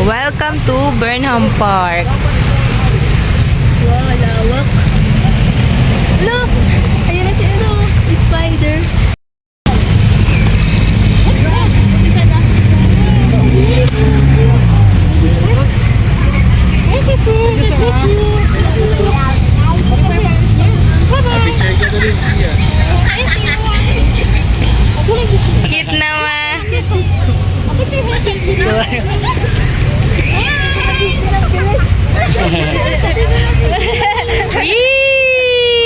Welcome to Burnham Park. Wow, lawak. Look! Ayun na si spider. Cute naman. Yay!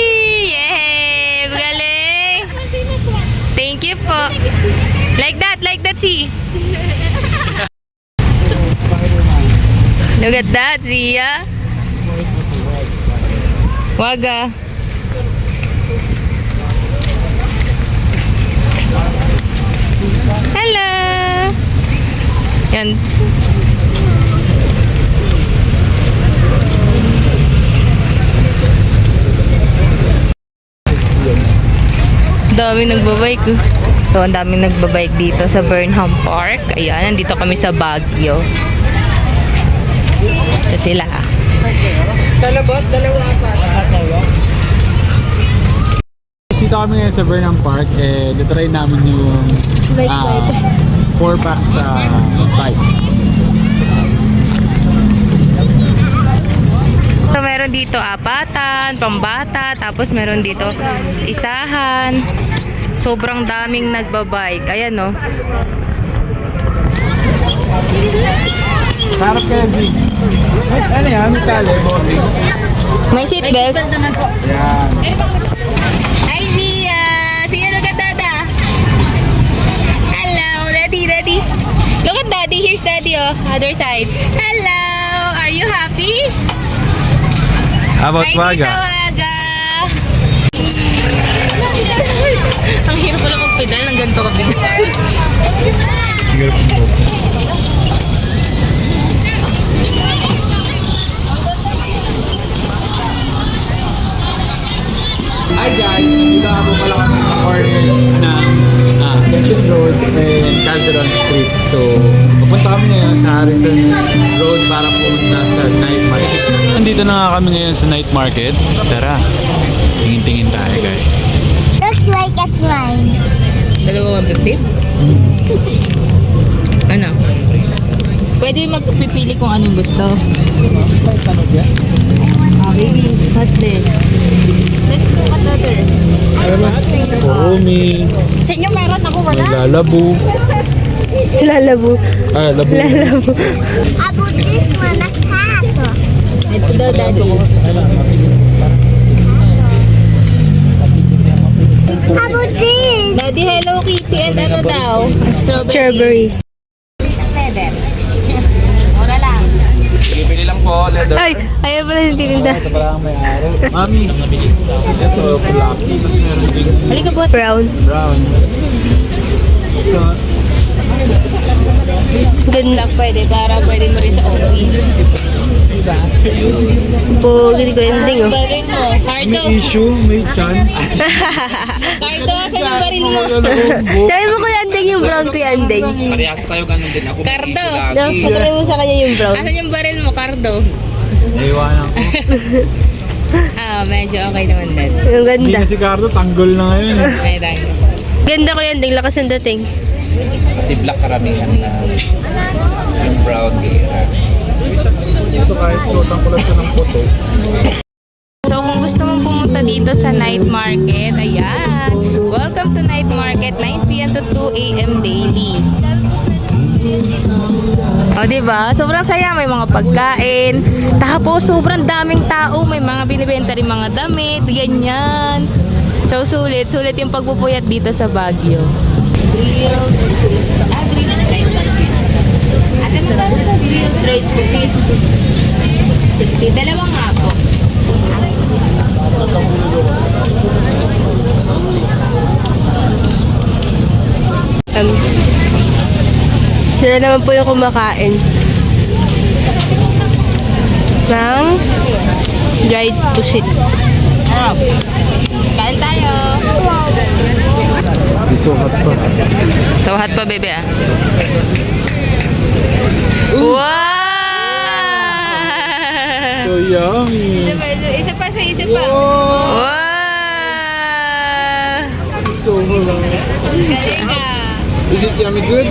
Galing! Thank you po. Like that, see. Look at that, Zia. Waga. Hello! Yan. Daming nagbabike. So, ang daming nagbabike dito sa Burnham Park. Ayan, nandito kami sa Baguio. Ito sila. Sa labas, dalawa pa. Dito kami ngayon sa Burnham Park, natry namin yung 4 packs sa bike. So, meron dito apatan, pambata, tapos meron dito isahan. Sobrang daming nagbabike. Ayan, no. Sarap kaya, Big. Ano yan? May tali, bossing. May seatbelt. Yan. Hi, Zia! Zia, look at Dada! Hello! Daddy! Look at Daddy! Here's Daddy, oh. Other side. Hello! Are you happy? How about Hi, Tita Waga! Ang hirap ko lang magpedal ng ganito kapag. Hi guys! Dito ako pala kami sa corner ng Station Road and Calderon Street. So, pupunta kami ngayon sa Harrison Road para pumunta sa night market. Nandito na nga kami ngayon sa night market. Tara, tingin-tingin tayo guys. Looks like a slime. Dalawa 150? Ano? Pwede magpipili kung anong gusto. Baby, hot din. Let's look at the other. Kurumi, Sa inyo meron ako wala? Lalabu. Lalabo. Labu. Lalabo. About this one, a cat. Ito daw, Daddy. About this. Daddy, Hello Kitty and ano daw? Strawberry. Leather. Mura lang. Bili lang po, leather. Ay, ayaw pala yung tininda. Ito pala ang may-ari. Mami, ito black. Tapos meron din Halika po. Brown. brown. So, Ganda pwede para pwede mo rin sa office. Diba? Pogi ko ending oh. Baril mo. Cardo. may issue, may chan. Cardo, saan yung baril mo? Try mo Kuya Andeng yung brown Kuya Andeng. Parehas tayo ganun din. Ako Cardo. No, patry mo sa kanya yung brown. Asan yung baril mo, Cardo? Naiwanan ko. Medyo okay naman din. Yung Hindi ganda. na si Cardo, tanggol na ngayon. May tayo. Ganda Kuya Andeng, lakas ng dating. Kasi black karamihan na yung brown gira. Ito kahit suotang kulot ko ng puti. So kung gusto mong pumunta dito sa night market, ayan. Welcome to night market, 9 p.m. to 2 a.m. daily. O diba? Sobrang saya, may mga pagkain. Tapos sobrang daming tao, may mga binibenta rin mga damit, ganyan. So sulit yung pagpupuyat dito sa Baguio. Grilled dried pusit. Ate mo tayo sa grilled dried pusit. 60. Dalawang nga po. Sila naman po yung kumakain ng dried pusit. Sarap. Kain tayo. Isukat pa. So hot pa, bebe ah. Wow! isa pa. Wow! Wow! So wala. Galing ah. Is it yummy good?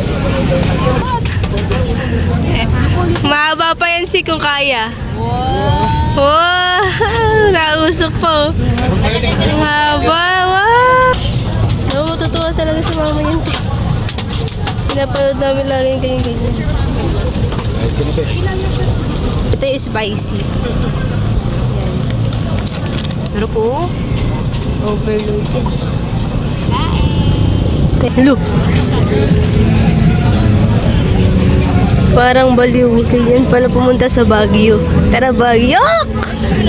Mahaba pa yan si kung kaya. Wow! Wow! Nausok po. Mahaba. Wow! Ako matutuwa talaga si mama yun. Pinapanood namin lagi yung ganyan-ganyan. Nice yun ito. Ito yung spicy. Sarap po. Overload yan. Hello. Parang baliw. Ganyan pala pumunta sa Baguio. Tara Baguio!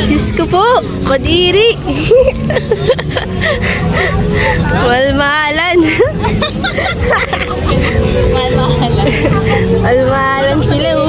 Diyos ko po! Kadiri! Malmahalan! Mahal-mahalan. Malmahalan sila.